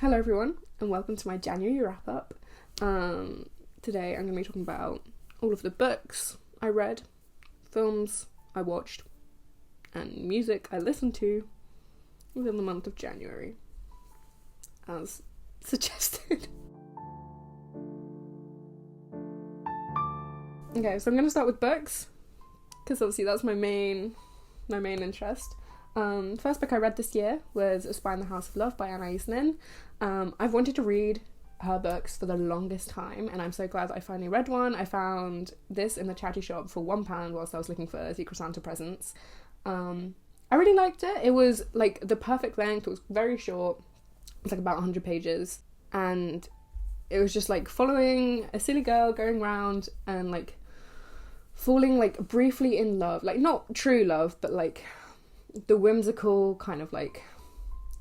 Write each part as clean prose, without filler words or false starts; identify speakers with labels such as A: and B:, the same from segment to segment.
A: Hello everyone and welcome to my January wrap up. Today I'm going to be talking about all of the books I read, films I watched, and music I listened to within the month of January, as suggested. Okay, so I'm going to start with books, because obviously that's my main interest. First book I read this year was A Spy in the House of Love by Anais. I've wanted to read her books for the longest time, and I'm so glad that I finally read one. I found this in the charity shop for £1 whilst I was looking for Secret Santa presents. I really liked it. It was like the perfect length. It was very short. It was like about 100 pages, and it was just like following a silly girl going around and like falling like briefly in love, like not true love, but like the whimsical kind of like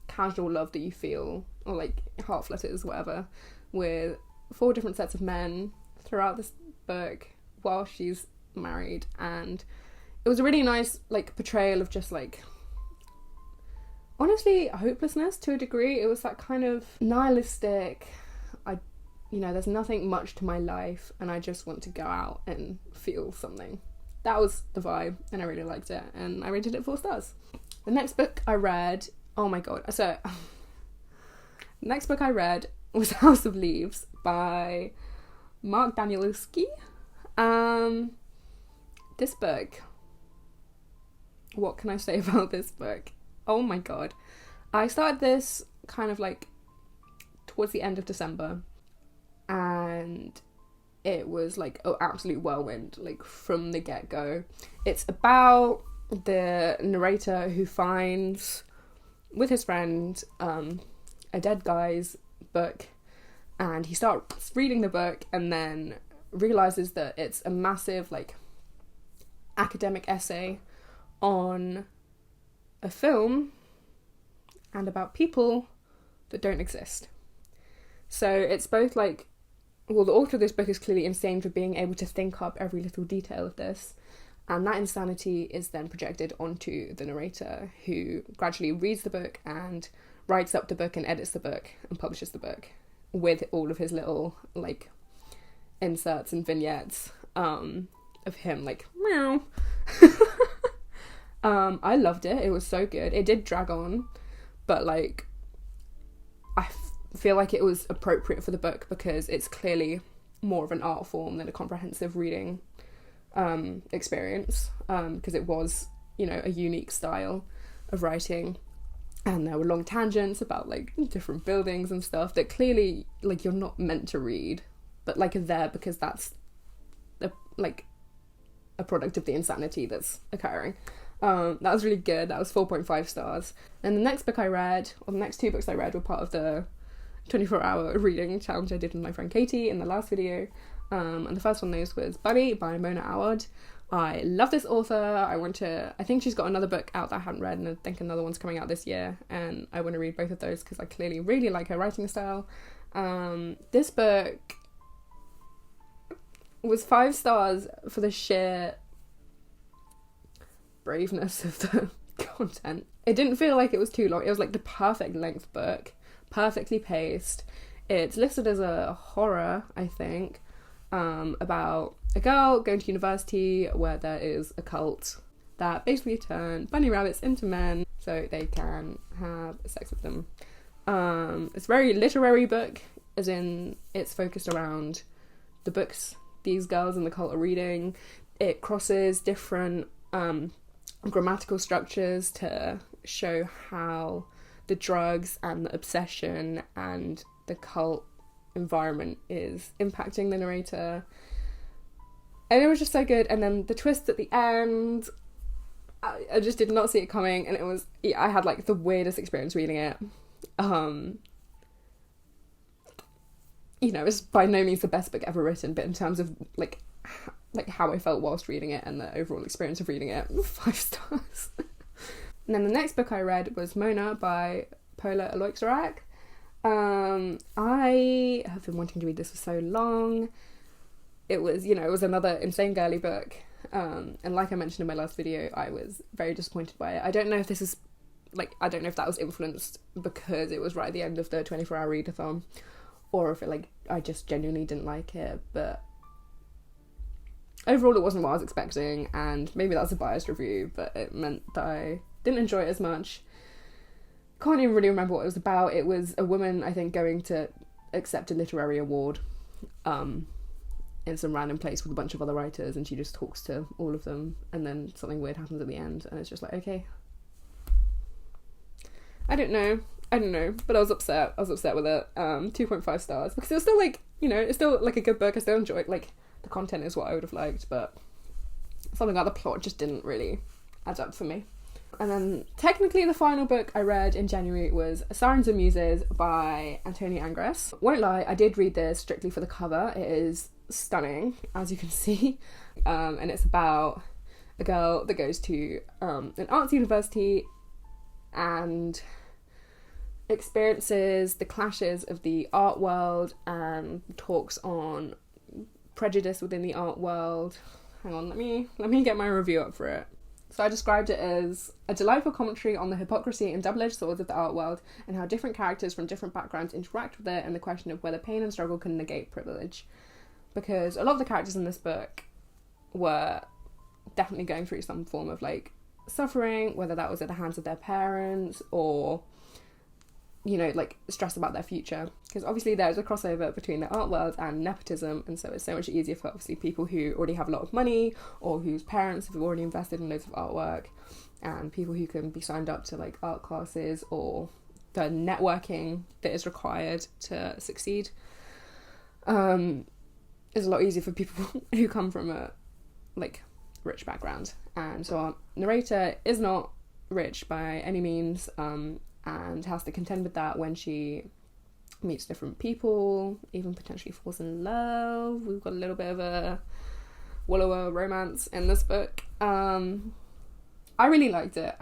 A: casual love that you feel, or like heart flutters, whatever, with 4 different sets of men throughout this book while she's married. And it was a really nice like portrayal of just like, honestly, hopelessness to a degree. It was that kind of nihilistic, there's nothing much to my life and I just want to go out and feel something. That was the vibe, and I really liked it, and I rated it 4 stars. The next book I read, oh my god, so the next book I read was House of Leaves by Danielewski. This book, what can I say about this book? Oh my god. I started this kind of like towards the end of December, and it was like an absolute whirlwind, like from the get-go. It's about the narrator who finds, with his friend, a dead guy's book, and he starts reading the book and then realises that it's a massive like academic essay on a film and about people that don't exist. So it's both like, well, the author of this book is clearly insane for being able to think up every little detail of this, and that insanity is then projected onto the narrator, who gradually reads the book and writes up the book and edits the book and publishes the book with all of his little like inserts and vignettes of him like meow. I loved it. It was so good. It did drag on, but like I feel like it was appropriate for the book because it's clearly more of an art form than a comprehensive reading experience, because it was, a unique style of writing, and there were long tangents about like different buildings and stuff that clearly like you're not meant to read, but like are there because that's a product of the insanity that's occurring. That was really good. That was 4.5 stars. And the next book I read, or the next 2 books I read, were part of the 24-hour reading challenge I did with my friend Katie in the last video. And the first one of those was Buddy by Mona Awad. I love this author. I think she's got another book out that I haven't read, and I think another one's coming out this year, and I want to read both of those because I clearly really like her writing style. This book was 5 stars for the sheer braveness of the content. It didn't feel like it was too long. It was like the perfect length book, perfectly paced. It's listed as a horror, I think, about a girl going to university where there is a cult that basically turn bunny rabbits into men so they can have sex with them. It's a very literary book, as in it's focused around the books these girls in the cult are reading. It crosses different grammatical structures to show how the drugs and the obsession and the cult environment is impacting the narrator, and it was just so good. And then the twist at the end, I just did not see it coming, and I had like the weirdest experience reading it. It's by no means the best book ever written, but in terms of like how I felt whilst reading it and the overall experience of reading it, 5 stars. And then the next book I read was Mona by Pola oloixarac. I have been wanting to read this for so long. It was another insane girly book. And like I mentioned in my last video, I was very disappointed by it. I don't know if this is like, I don't know if that was influenced because it was right at the end of the 24-hour readathon, or if it, like, I just genuinely didn't like it. But overall, it wasn't what I was expecting, and maybe that's a biased review, but it meant that I didn't enjoy it as much. Can't even really remember what it was about. It was a woman, I think, going to accept a literary award in some random place with a bunch of other writers, and she just talks to all of them, and then something weird happens at the end, and it's just like, okay. I don't know, but I was upset with it. 2.5 stars, because it was still, like, you know, it's still, like, a good book. I still enjoy it. Like, the content is what I would have liked, but something about the plot just didn't really add up for me. And then, technically, the final book I read in January was Sirens and Muses by Antonia Angress. Won't lie, I did read this strictly for the cover. It is stunning, as you can see, and it's about a girl that goes to an arts university and experiences the clashes of the art world and talks on prejudice within the art world. Hang on, let me get my review up for it. So I described it as a delightful commentary on the hypocrisy and double-edged swords of the art world, and how different characters from different backgrounds interact with it, and the question of whether pain and struggle can negate privilege. Because a lot of the characters in this book were definitely going through some form of, like, suffering, whether that was at the hands of their parents or, you know, like, stress about their future. Because obviously there's a crossover between the art world and nepotism, and so it's so much easier for, obviously, people who already have a lot of money, or whose parents have already invested in loads of artwork, and people who can be signed up to, like, art classes, or the networking that is required to succeed. Is a lot easier for people who come from a, like, rich background. And so our narrator is not rich by any means, and has to contend with that when she meets different people, even potentially falls in love. We've got a little bit of a wallower romance in this book. I really liked it.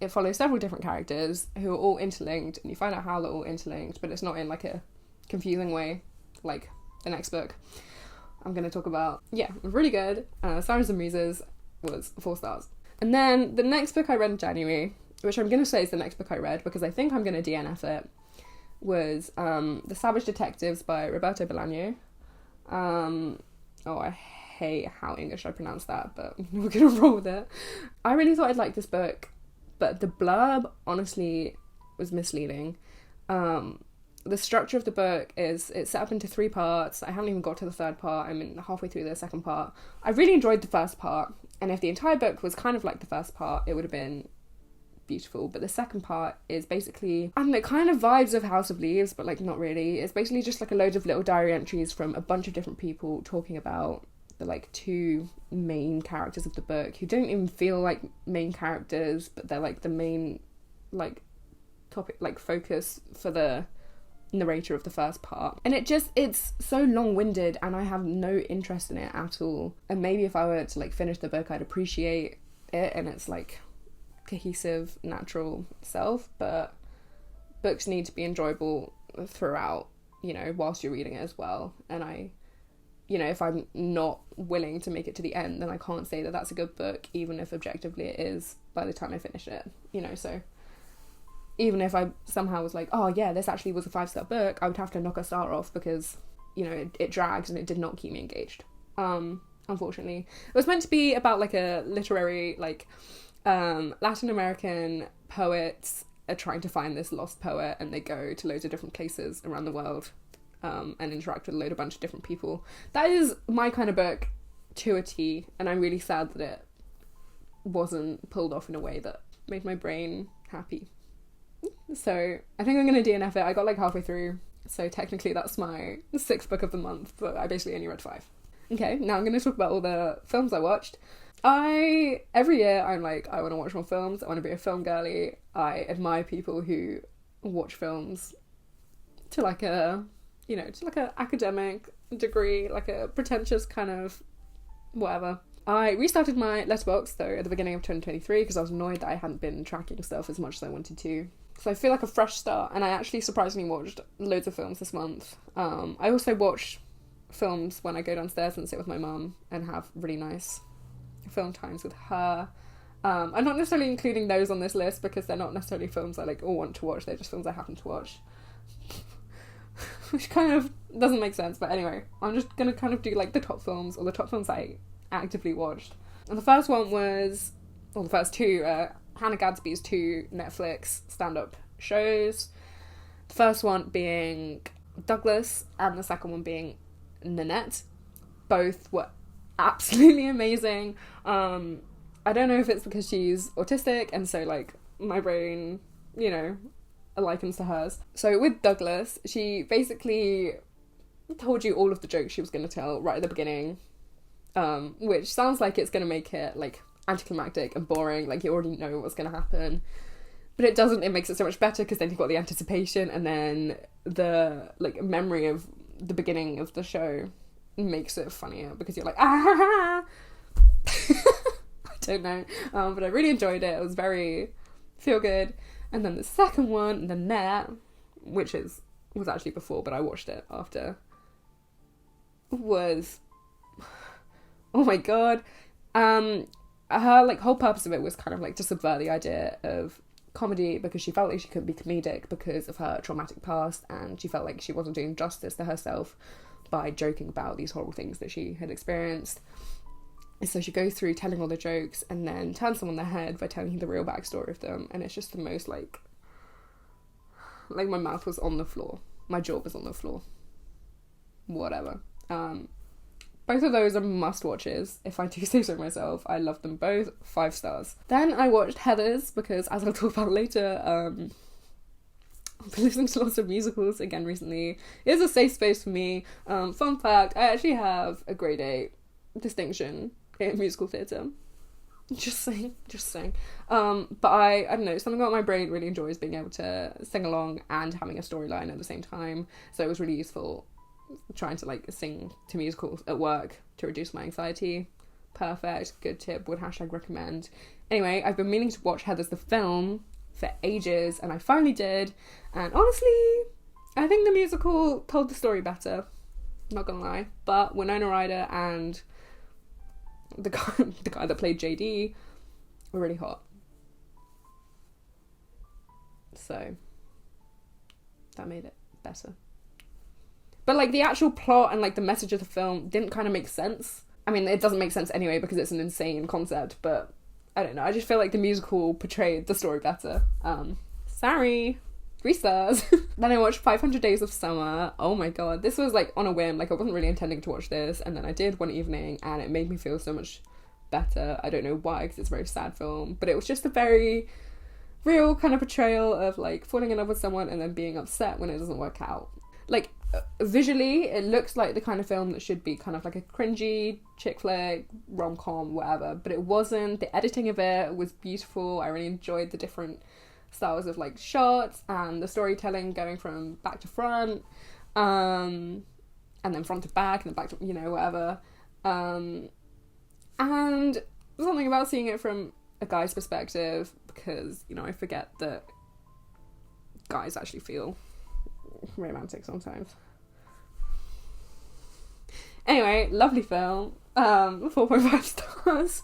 A: It follows several different characters who are all interlinked, and you find out how they're all interlinked, but it's not in, like, a confusing way like the next book I'm going to talk about. Yeah, it was really good. Sirens and Muses was 4 stars. And then the next book I read in January, which I'm going to say is the next book I read because I think I'm going to DNF it, was The Savage Detectives by Roberto Bolaño. I hate how English I pronounce that, but we're going to roll with it. I really thought I'd like this book, but the blurb honestly was misleading. The structure of the book is, it's set up into 3 parts. I haven't even got to the 3rd part. I'm halfway through the 2nd part. I really enjoyed the 1st part, and if the entire book was kind of like the 1st part, it would have been beautiful. But the 2nd part is basically, it kind of vibes of House of Leaves, but, like, not really. It's basically just, like, a load of little diary entries from a bunch of different people talking about the, like, 2 main characters of the book, who don't even feel like main characters, but they're, like, the main, like, topic, like, focus for the narrator of the 1st part. And it's so long-winded, and I have no interest in it at all. And maybe if I were to, like, finish the book, I'd appreciate it and its, like, cohesive, natural self. But books need to be enjoyable throughout, you know, whilst you're reading it as well. And if I'm not willing to make it to the end, then I can't say that that's a good book, even if objectively it is by the time I finish it, you know. So even if I somehow was like, oh yeah, this actually was a 5-star book, I would have to knock a star off because, you know, it drags and it did not keep me engaged. Unfortunately. It was meant to be about, like, a literary, like, Latin American poets are trying to find this lost poet, and they go to loads of different places around the world, and interact with a bunch of different people. That is my kind of book to a T, and I'm really sad that it wasn't pulled off in a way that made my brain happy. So I think I'm going to DNF it. I got, like, halfway through, so technically that's my 6th book of the month, but I basically only read 5. Okay, now I'm going to talk about all the films I watched. Every year I'm like, I want to watch more films, I want to be a film girly. I admire people who watch films to, like, a academic degree, like a pretentious kind of whatever. I restarted my Letterboxd, though, at the beginning of 2023 because I was annoyed that I hadn't been tracking stuff as much as I wanted to. So I feel like a fresh start, and I actually surprisingly watched loads of films this month. I also watch films when I go downstairs and sit with my mum and have really nice film times with her. I'm not necessarily including those on this list because they're not necessarily films I like all want to watch, they're just films I happen to watch. Which kind of doesn't make sense, but anyway, I'm just gonna kind of do like the top films, or the top films I actively watched. And the first one was, or the first two, Hannah Gadsby's 2 Netflix stand-up shows. The first one being Douglas, and the second one being Nanette. Both were absolutely amazing. I don't know if it's because she's autistic, and so like my brain, you know, likens to hers. So with Douglas, she basically told you all of the jokes she was going to tell right at the beginning, which sounds like it's going to make it like anticlimactic and boring, like you already know what's going to happen, but it doesn't. It makes it so much better because then you've got the anticipation, and then the like memory of the beginning of the show makes it funnier because you're like, ah. I don't know, but I really enjoyed it. It was very feel good. And then the second one, Nanette, which was actually before, but I watched it after, was, oh my god. Her like whole purpose of it was kind of like to subvert the idea of comedy, because she felt like she couldn't be comedic because of her traumatic past, and she felt like she wasn't doing justice to herself by joking about these horrible things that she had experienced. So she goes through telling all the jokes and then turns them on their head by telling you the real backstory of them, and it's just the most like my mouth was on the floor, my jaw was on the floor, whatever. Both of those are must watches, if I do say so myself. I love them both, 5 stars. Then I watched Heathers because, as I'll talk about later, I've been listening to lots of musicals again recently. It's a safe space for me. Fun fact, I actually have a grade 8 distinction in musical theatre. Just saying. But I don't know, something about my brain really enjoys being able to sing along and having a storyline at the same time. So it was really useful trying to like sing to musicals at work to reduce my anxiety. Perfect, good tip, would #recommend. Anyway, I've been meaning to watch Heathers the film for ages, and I finally did. And honestly, I think the musical told the story better. Not gonna lie, but Winona Ryder and the guy that played JD were really hot. So that made it better. But like the actual plot and like the message of the film didn't kind of make sense. I mean, it doesn't make sense anyway because it's an insane concept, but I don't know, I just feel like the musical portrayed the story better. Sorry. 3 stars. Then I watched 500 Days of Summer. Oh my god, this was like on a whim, like I wasn't really intending to watch this, and then I did one evening and it made me feel so much better. I don't know why, because it's a very sad film, but it was just a very real kind of portrayal of like falling in love with someone and then being upset when it doesn't work out. Like visually it looks like the kind of film that should be kind of like a cringy chick flick, rom-com, whatever, but it wasn't. The editing of it was beautiful. I really enjoyed the different styles of like shots and the storytelling going from back to front, and then front to back and then back to, you know, whatever, and something about seeing it from a guy's perspective, because, you know, I forget that guys actually feel romantic sometimes. Anyway, lovely film. 4.5 stars.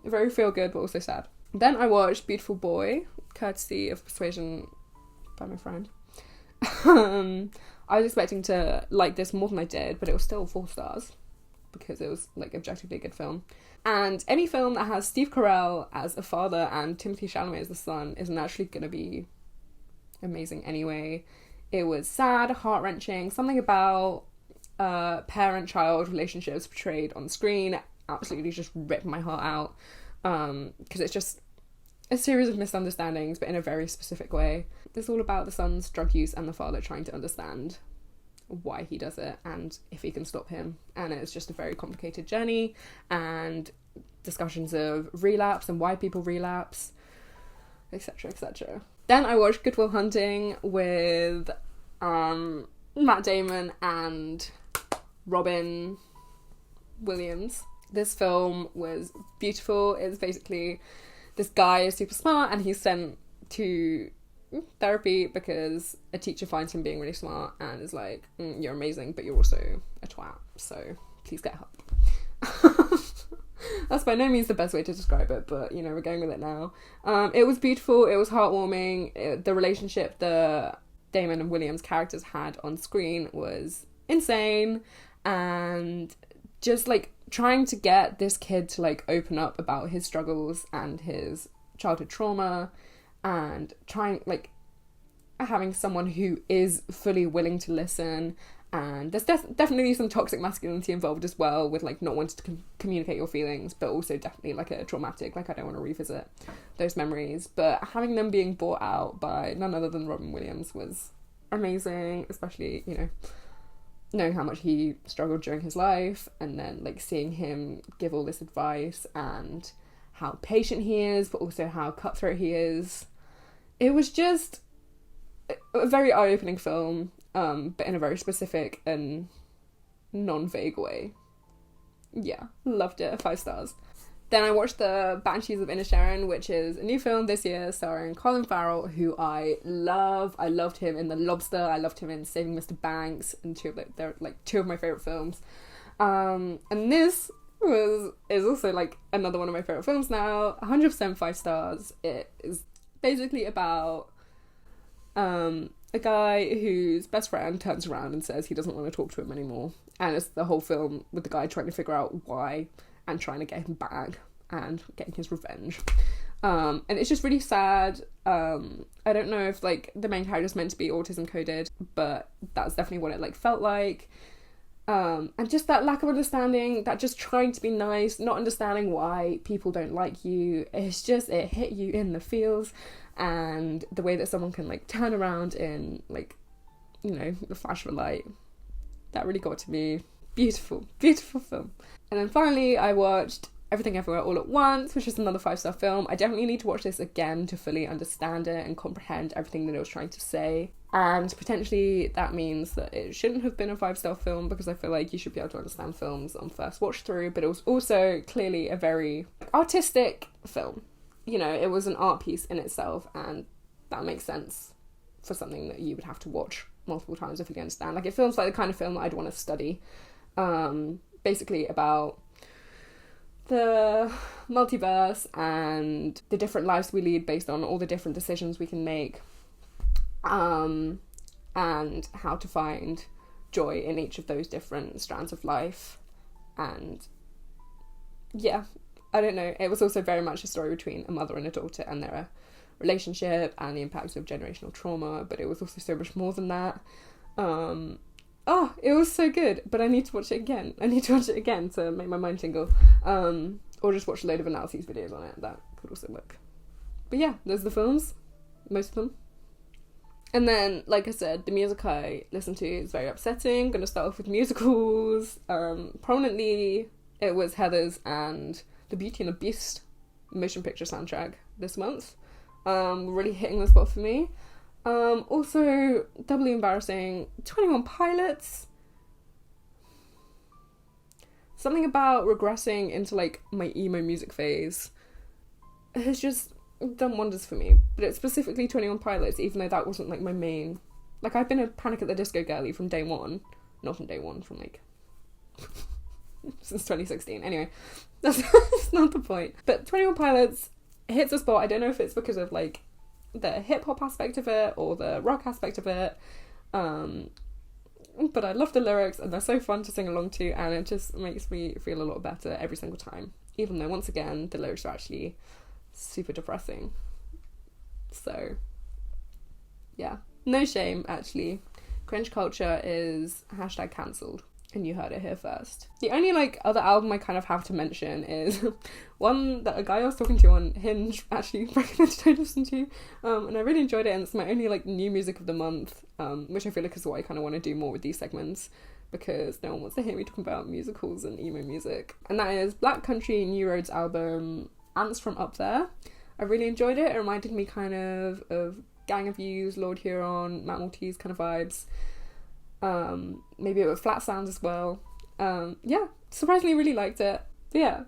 A: Very feel good but also sad. Then I watched Beautiful Boy, courtesy of Persuasion by my friend. I was expecting to like this more than I did, but it was still 4 stars because it was like objectively a good film. And any film that has Steve Carell as a father and Timothée Chalamet as the son is naturally going to be amazing anyway. It was sad, heart-wrenching, something about parent-child relationships portrayed on screen absolutely just ripped my heart out, because it's just a series of misunderstandings but in a very specific way. It's all about the son's drug use and the father trying to understand why he does it and if he can stop him, and it's just a very complicated journey and discussions of relapse and why people relapse, etc, etc. Then I watched Good Will Hunting with Matt Damon and Robin Williams. This film was beautiful. It's basically this guy is super smart and he's sent to therapy because a teacher finds him being really smart and is like, you're amazing but you're also a twat, so please get help. That's by no means the best way to describe it, but you know, we're going with it now. It was beautiful, it was heartwarming, the relationship the Damon and William's characters had on screen was insane, and just like trying to get this kid to like open up about his struggles and his childhood trauma, and trying like having someone who is fully willing to listen. And there's definitely some toxic masculinity involved as well, with like not wanting to communicate your feelings, but also definitely like a traumatic, like I don't want to revisit those memories. But having them being brought out by none other than Robin Williams was amazing, especially, you know, knowing how much he struggled during his life, and then like seeing him give all this advice and how patient he is, but also how cutthroat he is. It was just a very eye-opening film. But in a very specific and non-vague way. Yeah, loved it, 5 stars. Then I watched the Banshees of Inisherin, which is a new film this year starring Colin Farrell, who I love. I loved him in The Lobster, I loved him in Saving Mr. Banks, and they're like two of my favourite films. And this is also like another one of my favourite films now, 100% 5 stars. It is basically about a guy whose best friend turns around and says he doesn't want to talk to him anymore, and it's the whole film with the guy trying to figure out why and trying to get him back and getting his revenge. And it's just really sad. I don't know if like the main character is meant to be autism coded, but that's definitely what it like felt like. And just that lack of understanding, that just trying to be nice, not understanding why people don't like you, it's just, it hit you in the feels. And the way that someone can like turn around in like, you know, the flash of a light, that really got to me. Beautiful, beautiful film. And then finally I watched Everything Everywhere All at Once, which is another 5-star film. I definitely need to watch this again to fully understand it and comprehend everything that it was trying to say. And potentially that means that it shouldn't have been a 5-star film, because I feel like you should be able to understand films on first watch through, but it was also clearly a very artistic film. You know, it was an art piece in itself, and that makes sense for something that you would have to watch multiple times if you understand. Like, it feels like the kind of film that I'd want to study. Basically about the multiverse and the different lives we lead based on all the different decisions we can make, and how to find joy in each of those different strands of life. And yeah, I don't know, it was also very much a story between a mother and a daughter and their relationship and the impacts of generational trauma, but it was also so much more than that. It was so good, but I need to watch it again. I need to watch it again to make my mind tingle. Or just watch a load of analyses videos on it. That could also work. But yeah, those are the films. Most of them. And then, like I said, the music I listen to is very upsetting. I'm going to start off with musicals. Prominently, it was Heathers and The Beauty and the Beast motion picture soundtrack this month. Really hitting the spot for me. Also, doubly embarrassing, 21 Pilots. Something about regressing into, like, my emo music phase has just done wonders for me. But it's specifically 21 Pilots, even though that wasn't, like, my main... Like, I've been a Panic at the Disco girly from day one. Not from day one, from, like... since 2016. Anyway, that's not the point. But 21 Pilots hits a spot. I don't know if it's because of, like, the hip-hop aspect of it or the rock aspect of it, but I love the lyrics and they're so fun to sing along to, and it just makes me feel a lot better every single time, even though once again the lyrics are actually super depressing. So yeah, no shame actually. Cringe culture is #cancelled. And you heard it here first. The only, like, other album I kind of have to mention is one that a guy I was talking to on Hinge actually recommended I listen to. And I really enjoyed it, and it's my only, like, new music of the month, which I feel like is what I kind of want to do more with these segments, because no one wants to hear me talking about musicals and emo music. And that is Black Country New Roads' album, Ants From Up There. I really enjoyed it. It reminded me kind of Gang of Youths, Lord Huron, Matt Maltese kind of vibes. Maybe it with flat sounds as well. Yeah, surprisingly really liked it. But yeah,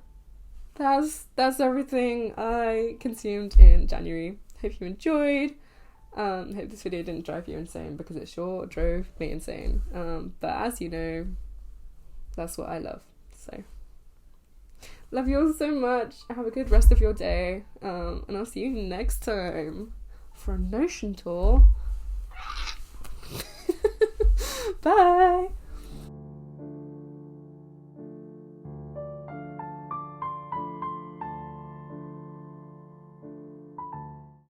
A: that's everything I consumed in January. Hope you enjoyed. Hope this video didn't drive you insane, because it sure drove me insane. But as you know, that's what I love. So Love you all so much. Have a good rest of your day. And I'll see you next time for a nation tour. Bye.